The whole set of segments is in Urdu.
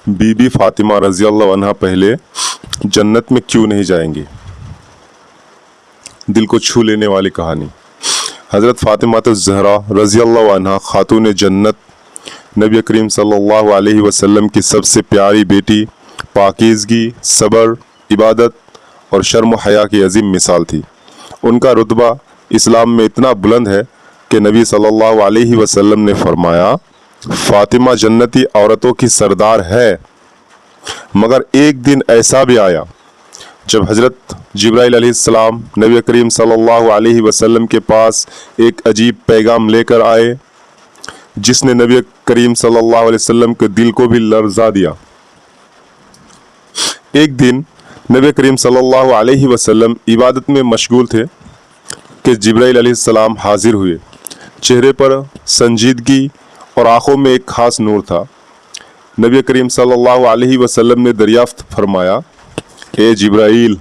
بی بی فاطمہ رضی اللہ عنہ پہلے جنت میں کیوں نہیں جائیں گی؟ دل کو چھو لینے والی کہانی۔ حضرت فاطمہ الزہرا رضی اللہ عنہ خاتون جنت، نبی کریم صلی اللہ علیہ وسلم کی سب سے پیاری بیٹی، پاکیزگی، صبر، عبادت اور شرم و حیا کی عظیم مثال تھی۔ ان کا رتبہ اسلام میں اتنا بلند ہے کہ نبی صلی اللہ علیہ وسلم نے فرمایا، فاطمہ جنتی عورتوں کی سردار ہے۔ مگر ایک دن ایسا بھی آیا جب حضرت جبرائیل علیہ السلام نبی کریم صلی اللہ علیہ وسلم کے پاس ایک عجیب پیغام لے کر آئے، جس نے نبی کریم صلی اللہ علیہ وسلم کے دل کو بھی لرزا دیا۔ ایک دن نبی کریم صلی اللہ علیہ وسلم عبادت میں مشغول تھے کہ جبرائیل علیہ السلام حاضر ہوئے۔ چہرے پر سنجیدگی اور آنکھوں میں ایک خاص نور تھا۔ نبی کریم صلی اللہ علیہ وسلم نے دریافت فرمایا، اے جبرائیل،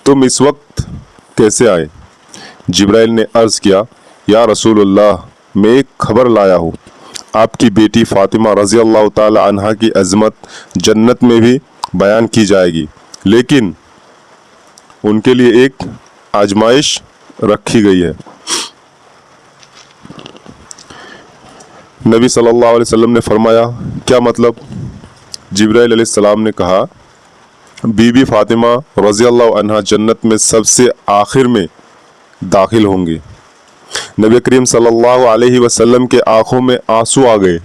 تم اس وقت کیسے آئے؟ جبرائیل نے عرض کیا، یا رسول اللہ، میں ایک خبر لایا ہوں۔ آپ کی بیٹی فاطمہ رضی اللہ تعالی عنہا کی عظمت جنت میں بھی بیان کی جائے گی، لیکن ان کے لیے ایک آزمائش رکھی گئی ہے۔ نبی صلی اللہ علیہ وسلم نے فرمایا، کیا مطلب؟ جبرائیل علیہ السلام نے کہا، بی بی فاطمہ رضی اللہ عنہا جنت میں سب سے آخر میں داخل ہوں گی۔ نبی کریم صلی اللہ علیہ وسلم کے آنکھوں میں آنسو آ گئے۔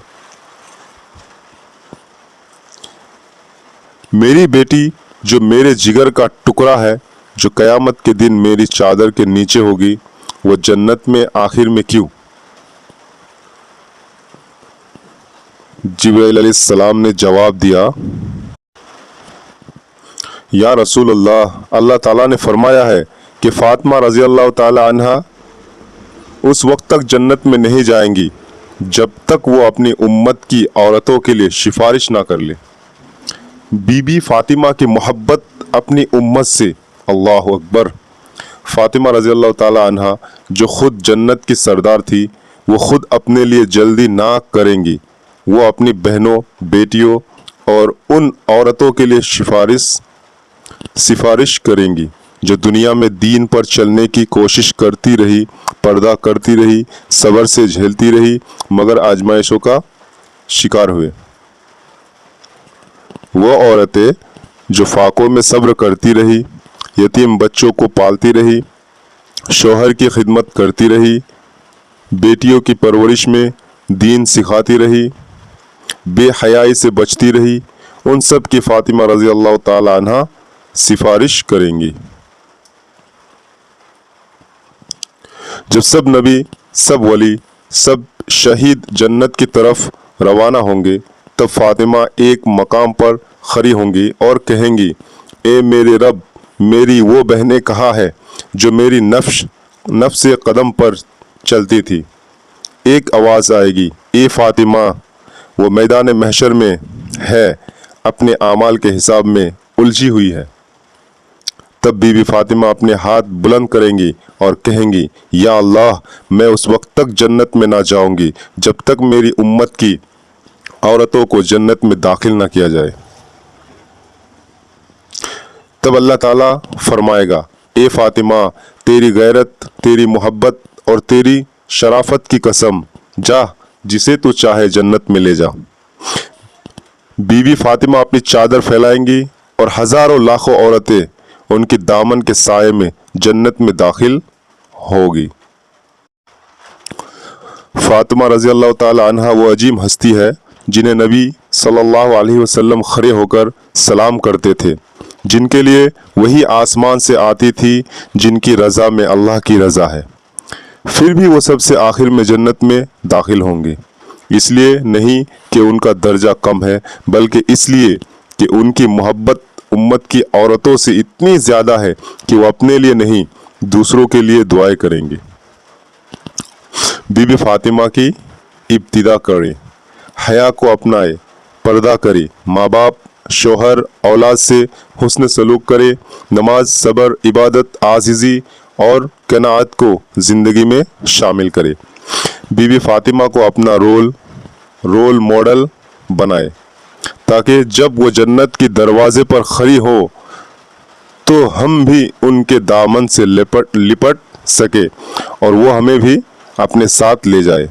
میری بیٹی جو میرے جگر کا ٹکڑا ہے، جو قیامت کے دن میری چادر کے نیچے ہوگی، وہ جنت میں آخر میں کیوں؟ جبرائیل علیہ السلام نے جواب دیا، یا رسول اللہ، اللہ تعالیٰ نے فرمایا ہے کہ فاطمہ رضی اللہ تعالی عنہا اس وقت تک جنت میں نہیں جائیں گی جب تک وہ اپنی امت کی عورتوں کے لیے سفارش نہ کر لے۔ بی بی فاطمہ کی محبت اپنی امت سے، اللہ اکبر۔ فاطمہ رضی اللہ تعالی عنہا جو خود جنت کی سردار تھی، وہ خود اپنے لیے جلدی نہ کریں گی، وہ اپنی بہنوں، بیٹیوں اور ان عورتوں کے لیے سفارش کریں گی جو دنیا میں دین پر چلنے کی کوشش کرتی رہی، پردہ کرتی رہی، صبر سے جھیلتی رہی، مگر آزمائشوں کا شکار ہوئے۔ وہ عورتیں جو فاقوں میں صبر کرتی رہی، یتیم بچوں کو پالتی رہی، شوہر کی خدمت کرتی رہی، بیٹیوں کی پرورش میں دین سکھاتی رہی، بے حیائی سے بچتی رہی، ان سب کی فاطمہ رضی اللہ تعالی عنہا سفارش کریں گی۔ جب سب نبی، سب ولی، سب شہید جنت کی طرف روانہ ہوں گے، تب فاطمہ ایک مقام پر کھڑی ہوں گی اور کہیں گی، اے میرے رب، میری وہ بہنیں کہاں ہے جو میری نفس قدم پر چلتی تھی؟ ایک آواز آئے گی، اے فاطمہ، وہ میدان محشر میں ہے، اپنے اعمال کے حساب میں الجھی ہوئی ہے۔ تب بی بی فاطمہ اپنے ہاتھ بلند کریں گی اور کہیں گی، یا اللہ، میں اس وقت تک جنت میں نہ جاؤں گی جب تک میری امت کی عورتوں کو جنت میں داخل نہ کیا جائے۔ تب اللہ تعالیٰ فرمائے گا، اے فاطمہ، تیری غیرت، تیری محبت اور تیری شرافت کی قسم، جا، جسے تو چاہے جنت میں لے جا۔ بی بی فاطمہ اپنی چادر پھیلائیں گی اور ہزاروں لاکھوں عورتیں ان کی دامن کے سائے میں جنت میں داخل ہوگی۔ فاطمہ رضی اللہ تعالی عنہا وہ عظیم ہستی ہے جنہیں نبی صلی اللہ علیہ وسلم کھڑے ہو کر سلام کرتے تھے، جن کے لیے وہی آسمان سے آتی تھی، جن کی رضا میں اللہ کی رضا ہے۔ پھر بھی وہ سب سے آخر میں جنت میں داخل ہوں گے، اس لیے نہیں کہ ان کا درجہ کم ہے، بلکہ اس لیے کہ ان کی محبت امت کی عورتوں سے اتنی زیادہ ہے کہ وہ اپنے لیے نہیں، دوسروں کے لیے دعائیں کریں گے۔ بی بی فاطمہ کی ابتدا کریں، حیا کو اپنائے، پردہ کرے، ماں باپ، شوہر، اولاد سے حسن سلوک کرے، نماز، صبر، عبادت، عاجزی اور قناعت کو زندگی میں شامل کرے۔ بی بی فاطمہ کو اپنا رول رول ماڈل بنائے تاکہ جب وہ جنت کی دروازے پر کھڑی ہو تو ہم بھی ان کے دامن سے لپٹ سکے اور وہ ہمیں بھی اپنے ساتھ لے جائے۔